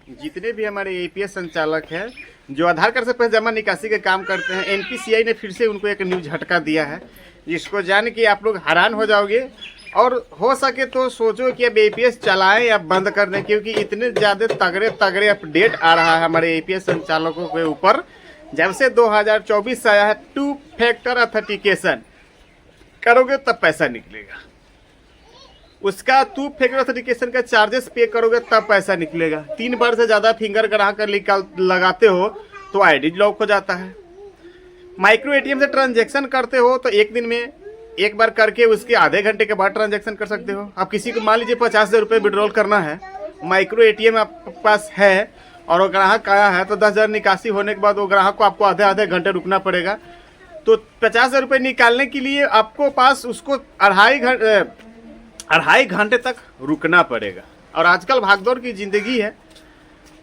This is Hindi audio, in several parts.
जितने भी हमारे एपीएस संचालक हैं जो आधार कार्ड से पैसे जमा निकासी का काम करते हैं, एनपीसीआई ने फिर से उनको एक न्यू झटका दिया है, जिसको जान के आप लोग हैरान हो जाओगे। और हो सके तो सोचो कि अब एपीएस चलाएं या बंद कर दें, क्योंकि इतने ज़्यादा तगड़े अपडेट आ रहा है हमारे एपीएस संचालकों के ऊपर। जब से 2024 आया है 2 फैक्टर ऑथेंटिकेशन करोगे तब पैसा निकलेगा, उसका 2 फैक्टर ऑथेंटिकेशन का चार्जेस पे करोगे तब पैसा निकलेगा। 3 बार से ज़्यादा फिंगर ग्राहक कर लगाते हो तो आईडी लॉक हो जाता है। माइक्रो एटीएम से ट्रांजैक्शन करते हो तो एक दिन में एक बार करके उसके आधे घंटे के बाद ट्रांजैक्शन कर सकते हो। अब किसी को मान लीजिए 50,000 रुपये विड्रॉल करना है, माइक्रो एटीएम आपके पास है और वो ग्राहक आया है तो 10,000 निकासी होने के बाद वो ग्राहक को आपको आधे घंटे रुकना पड़ेगा। तो 50,000 रुपये निकालने के लिए आपको पास उसको 2.5 घंटे तक रुकना पड़ेगा। और आजकल भागदौड़ की ज़िंदगी है,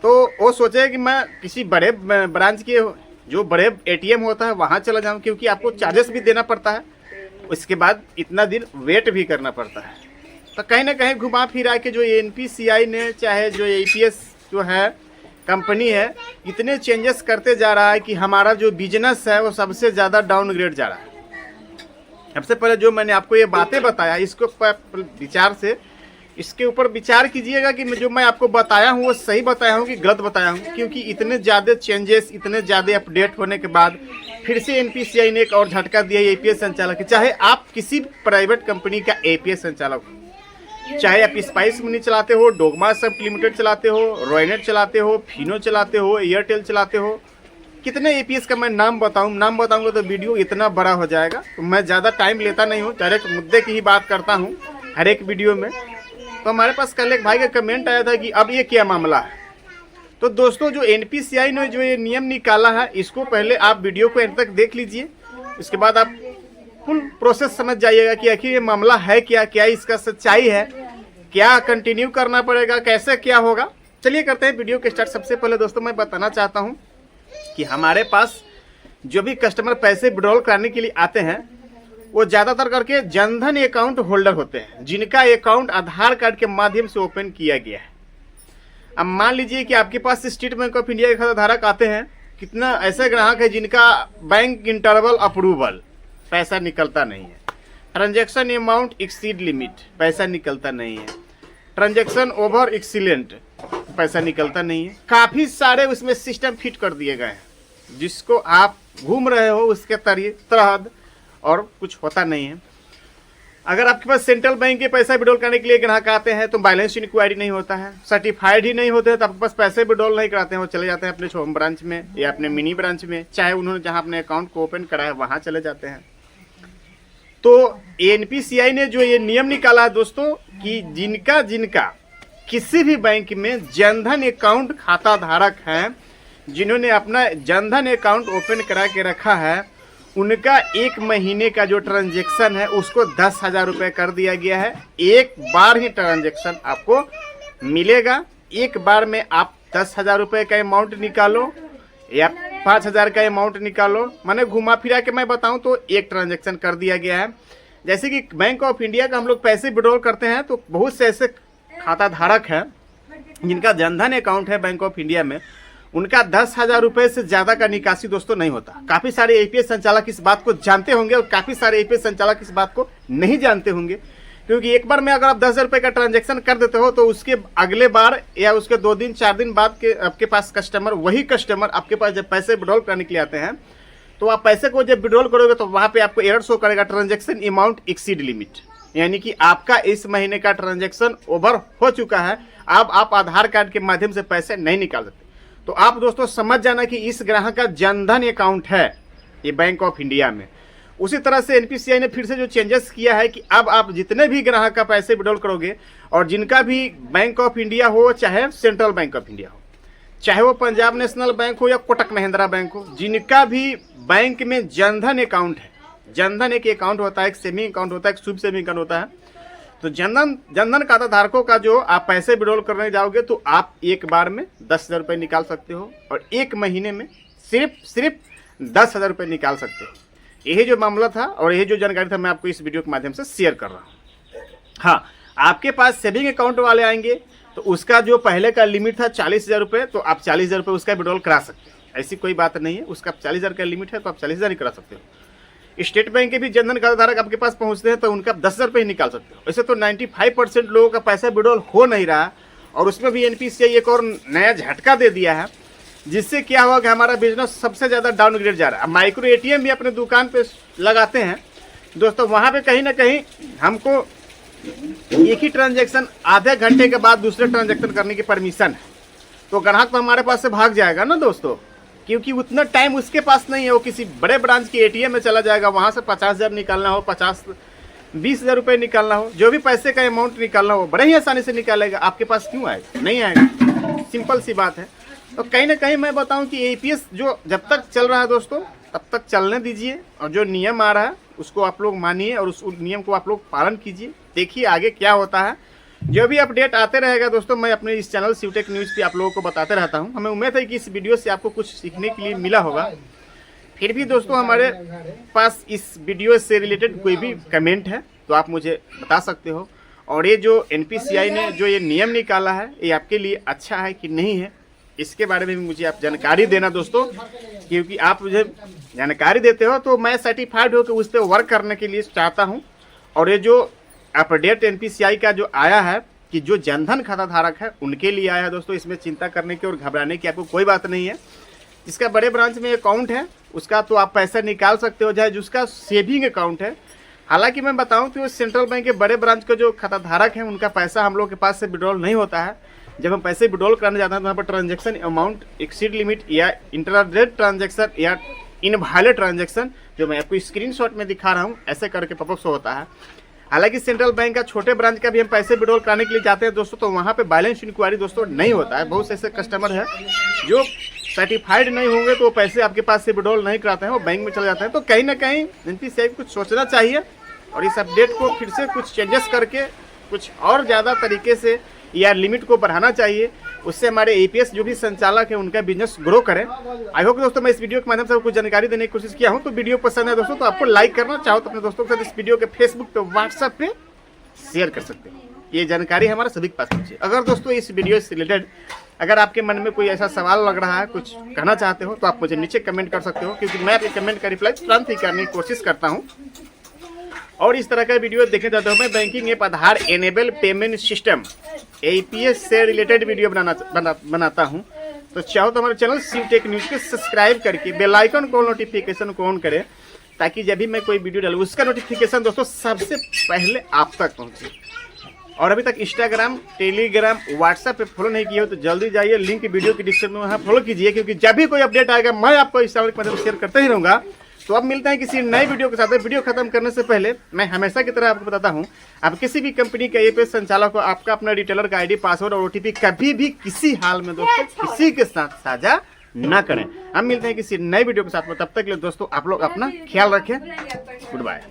तो वो सोचे कि मैं किसी बड़े ब्रांच के जो बड़े एटीएम होता है वहाँ चला जाऊँ, क्योंकि आपको चार्जेस भी देना पड़ता है, उसके बाद इतना दिन वेट भी करना पड़ता है। तो कहीं ना कहीं घुमा फिरा के जो एनपीसीआई ने चाहे जो एपीएस जो है कंपनी है, इतने चेंजेस करते जा रहा है कि हमारा जो बिजनेस है वो सबसे ज़्यादा डाउनग्रेड जा रहा है। सबसे पहले जो मैंने आपको ये बातें बताया, इसको विचार से इसके ऊपर विचार कीजिएगा कि जो मैं आपको बताया हूँ वो सही बताया हूँ कि गलत बताया हूँ, क्योंकि इतने ज़्यादा चेंजेस, इतने ज़्यादा अपडेट होने के बाद फिर से एनपीसीआई ने एक और झटका दिया एपीएस संचालक। चाहे आप किसी प्राइवेट कंपनी का एपीएस संचालक हो, चाहे आप स्पाइस मनी चलाते हो, डोगमा सब लिमिटेड चलाते हो, रॉयनेट चलाते हो, फिनो चलाते हो, एयरटेल चलाते हो, कितने एपीएस का मैं नाम बताऊंगा तो वीडियो इतना बड़ा हो जाएगा। तो मैं ज़्यादा टाइम लेता नहीं हूँ, डायरेक्ट मुद्दे की ही बात करता हूँ हर एक वीडियो में। तो हमारे पास कल एक भाई का कमेंट आया था कि अब ये क्या मामला है। तो दोस्तों, जो एनपीसीआई ने जो ये नियम निकाला है, इसको पहले आप वीडियो को एंड तक देख लीजिए, उसके बाद आप फुल प्रोसेस समझ जाइएगा कि आखिर ये मामला है क्या इसका सच्चाई है, क्या कंटिन्यू करना पड़ेगा, कैसे क्या होगा। चलिए करते हैं वीडियो के स्टार्ट। सबसे पहले दोस्तों मैं बताना चाहता हूँ कि हमारे पास जो भी कस्टमर पैसे विड्रॉल कराने के लिए आते हैं वो ज़्यादातर करके जनधन अकाउंट होल्डर होते हैं, जिनका अकाउंट आधार कार्ड के माध्यम से ओपन किया गया है। अब मान लीजिए कि आपके पास स्टेट बैंक ऑफ इंडिया के खाता धारक आते हैं, कितना ऐसे ग्राहक है जिनका बैंक इंटरवल अप्रूवल, पैसा निकलता नहीं है, ट्रांजैक्शन अमाउंट एक्सीड लिमिट, पैसा निकलता नहीं है, ट्रांजैक्शन ओवर एक्सीलेंट, पैसा निकलता नहीं है। काफ़ी सारे उसमें सिस्टम फिट कर दिए गए हैं, जिसको आप घूम रहे हो उसके तहत और कुछ होता नहीं है। अगर आपके पास सेंट्रल बैंक के पैसा विड्रॉल करने के लिए ग्राहक आते हैं तो बैलेंस इंक्वायरी नहीं होता है, सर्टिफाइड ही नहीं होते हैं, तो आपके पास पैसे विड्रॉल नहीं कराते हैं, वो चले जाते हैं अपने होम ब्रांच में या अपने मिनी ब्रांच में, चाहे उन्होंने जहां अपने अकाउंट को ओपन करा है वहां चले जाते हैं। तो एनपीसीआई ने जो ये नियम निकाला है दोस्तों कि जिनका किसी भी बैंक में जनधन अकाउंट खाता धारक हैं, जिन्होंने अपना जनधन अकाउंट ओपन करा के रखा है, उनका 1 महीने का जो ट्रांजैक्शन है उसको 10,000 रुपये कर दिया गया है। एक बार ही ट्रांजैक्शन आपको मिलेगा, एक बार में आप 10,000 रुपये का अमाउंट निकालो या 5,000 का अमाउंट निकालो, मैंने घुमा फिरा के मैं बताऊं तो एक ट्रांजैक्शन कर दिया गया है। जैसे कि बैंक ऑफ इंडिया का हम लोग पैसे विड्रॉल करते हैं तो बहुत से ऐसे खाता धारक हैं जिनका जनधन अकाउंट है बैंक ऑफ इंडिया में, उनका 10,000 रुपये से ज़्यादा का निकासी दोस्तों नहीं होता। काफ़ी सारे एपीएस संचालक इस बात को जानते होंगे और काफ़ी सारे एपीएस संचालक इस बात को नहीं जानते होंगे, क्योंकि एक बार में अगर आप 10,000 रुपये का ट्रांजैक्शन कर देते हो तो उसके अगले बार या उसके 2 दिन 4 दिन बाद के आपके पास वही कस्टमर आपके पास जब पैसे विड्रॉल करने के लिए आते हैं तो आप पैसे को जब विड्रॉल करोगे तो वहाँ पर आपको एरर शो करेगा, ट्रांजेक्शन अमाउंट एक्सीड लिमिट, यानी कि आपका इस महीने का ट्रांजैक्शन ओवर हो चुका है, अब आप आधार कार्ड के माध्यम से पैसे नहीं निकाल सकते। तो आप दोस्तों समझ जाना कि इस ग्राहक का जनधन अकाउंट है ये बैंक ऑफ इंडिया में। उसी तरह से एनपीसीआई ने फिर से जो चेंजेस किया है कि अब आप जितने भी ग्राहक का पैसे विड्रॉल करोगे और जिनका भी बैंक ऑफ इंडिया हो चाहे सेंट्रल बैंक ऑफ इंडिया हो, चाहे वो पंजाब नेशनल बैंक हो या कोटक महिंद्रा बैंक हो, जिनका भी बैंक में जनधन अकाउंट है, जनधन एक अकाउंट होता है, एक सेविंग अकाउंट होता है, एक शुभ सेविंग अकाउंट होता है, तो जनधन खाता धारकों का जो आप पैसे विड्रॉल करने जाओगे तो आप एक बार में 10,000 रुपये निकाल सकते हो और 1 महीने में सिर्फ 10,000 रुपये निकाल सकते हो। यही जो मामला था और यही जो जानकारी था मैं आपको इस वीडियो के माध्यम से शेयर कर रहा हूँ। हाँ, आपके पास सेविंग अकाउंट वाले आएंगे तो उसका जो पहले का लिमिट था 40,000 रुपये, तो आप 40,000 रुपये उसका विड्रॉल करा सकते हो। ऐसी कोई बात नहीं है, उसका 40,000 का लिमिट है तो आप 40,000 ही करा सकते हो। स्टेट बैंक के भी जनधन खाता धारक आपके पास पहुंचते हैं तो उनका 10,000 रुपये ही निकाल सकते हो। वैसे तो 95% लोगों का पैसा विड्रॉल हो नहीं रहा, और उसमें भी एनपीसीआई एक और नया झटका दे दिया है, जिससे क्या हुआ कि हमारा बिजनेस सबसे ज़्यादा डाउनग्रेड जा रहा है। माइक्रो एटीएम भी अपने दुकान पे लगाते हैं दोस्तों, वहाँ पे कहीं ना कहीं हमको एक ही ट्रांजैक्शन आधे घंटे के बाद दूसरे ट्रांजैक्शन करने की परमिशन है, तो ग्राहक तो हमारे पास से भाग जाएगा ना दोस्तों, क्योंकि उतना टाइम उसके पास नहीं है। वो किसी बड़े ब्रांच की एटीएम में चला जाएगा, वहाँ से 50,000 निकालना हो, 20,000 रुपये निकालना हो, जो भी पैसे का अमाउंट निकालना हो, बड़े ही आसानी से निकालेगा। आपके पास क्यों आएगा? नहीं आएगा, सिंपल सी बात है। तो कहीं ना कहीं मैं बताऊं कि एपीएस जो जब तक चल रहा है दोस्तों तब तक चलने दीजिए, और जो नियम आ रहा है उसको आप लोग मानिए और उस नियम को आप लोग पालन कीजिए। देखिए आगे क्या होता है, जो भी अपडेट आते रहेगा दोस्तों, मैं अपने इस चैनल शिवटेक न्यूज़ पे आप लोगों को बताते रहता हूं। हमें उम्मीद है कि इस वीडियो से आपको कुछ सीखने के लिए मिला होगा। फिर भी दोस्तों हमारे पास इस वीडियो से रिलेटेड कोई भी कमेंट है तो आप मुझे बता सकते हो, और ये जो एनपीसीआई ने जो ये नियम निकाला है ये आपके लिए अच्छा है कि नहीं है, इसके बारे में भी मुझे आप जानकारी देना दोस्तों, क्योंकि आप मुझे जानकारी देते हो तो मैं सर्टिफाइड होकर उस पर वर्क करने के लिए चाहता हूं। और ये जो अपडेट एनपीसीआई का जो आया है कि जो जनधन खाता धारक है उनके लिए आया है दोस्तों, इसमें चिंता करने की और घबराने की आपको कोई बात नहीं है। जिसका बड़े ब्रांच में अकाउंट है उसका तो आप पैसा निकाल सकते हो, चाहे जिसका सेविंग अकाउंट है। हालांकि मैं बताऊं कि वो सेंट्रल बैंक के बड़े ब्रांच के जो खाता धारक हैं उनका पैसा हम लोग के पास से विड्रॉल नहीं होता है। जब हम पैसे विड्रॉल करने जाते हैं तो वहाँ पर ट्रांजैक्शन अमाउंट एक्सीड लिमिट या इंट्राडे ट्रांजैक्शन या इनवैलिड ट्रांजैक्शन, जो मैं आपको स्क्रीनशॉट में दिखा रहा हूँ, ऐसे करके पॉपअप शो होता है। हालांकि सेंट्रल बैंक का छोटे ब्रांच का भी हम पैसे विड्रॉल कराने के लिए जाते हैं दोस्तों, तो वहाँ पे बैलेंस इंक्वायरी दोस्तों नहीं होता है। बहुत से ऐसे कस्टमर है जो सर्टिफाइड नहीं होंगे तो पैसे आपके पास से विड्रॉल नहीं कराते हैं, वो बैंक में चले जाते हैं। तो कहीं ना कहीं एनपीसीआई को कुछ सोचना चाहिए और इस अपडेट को फिर से कुछ चेंजेस करके कुछ और ज़्यादा तरीके से या लिमिट को बढ़ाना चाहिए, उससे हमारे एपीएस जो भी संचालक है उनका बिजनेस ग्रो करें। आई होप दोस्तों मैं इस वीडियो के माध्यम से कुछ जानकारी देने की कोशिश किया हूं। तो वीडियो पसंद है दोस्तों तो आपको लाइक करना, चाहो तो अपने दोस्तों के साथ इस वीडियो के फेसबुक पे, व्हाट्सएप पे शेयर कर सकते हैं। ये जानकारी हमारा सभी के पास पहुंचे। अगर दोस्तों इस वीडियो से रिलेटेड अगर आपके मन में कोई ऐसा सवाल लग रहा है, कुछ कहना चाहते हो, तो आप मुझे नीचे कमेंट कर सकते हो, क्योंकि मैं आपके कमेंट का रिप्लाई तुरंत ही करने की कोशिश करता हूँ। और इस तरह का वीडियो देखने चाहते हो, मैं बैंकिंग ऐप आधार एनेबल पेमेंट सिस्टम एपीएस से रिलेटेड वीडियो बनाता हूं, तो चाहो तो हमारे चैनल शिवटेक न्यूज़ के सब्सक्राइब करके बेल आइकन को नोटिफिकेशन को ऑन करें, ताकि जब भी मैं कोई वीडियो डालूँ उसका नोटिफिकेशन दोस्तों सबसे पहले आप तक पहुंचे। और अभी तक इंस्टाग्राम, टेलीग्राम, व्हाट्सएप पे फॉलो नहीं किए हो तो जल्दी जाइए, लिंक वीडियो की डिस्क्रिप्शन में वहाँ फॉलो कीजिए, क्योंकि जब भी कोई अपडेट आएगा मैं आपको इस चैनल के माध्यम से शेयर करते ही रहूँगा। तो अब मिलते हैं किसी नई वीडियो के साथ। वीडियो खत्म करने से पहले मैं हमेशा की तरह आपको बताता हूं, आप किसी भी कंपनी के एपीएस संचालक को आपका अपना रिटेलर का आईडी, पासवर्ड और ओटीपी कभी भी किसी हाल में दोस्तों किसी के साथ साझा ना करें। हम मिलते हैं किसी नई वीडियो के साथ में, तब तक के लिए दोस्तों आप लोग अपना ख्याल रखें। Good bye.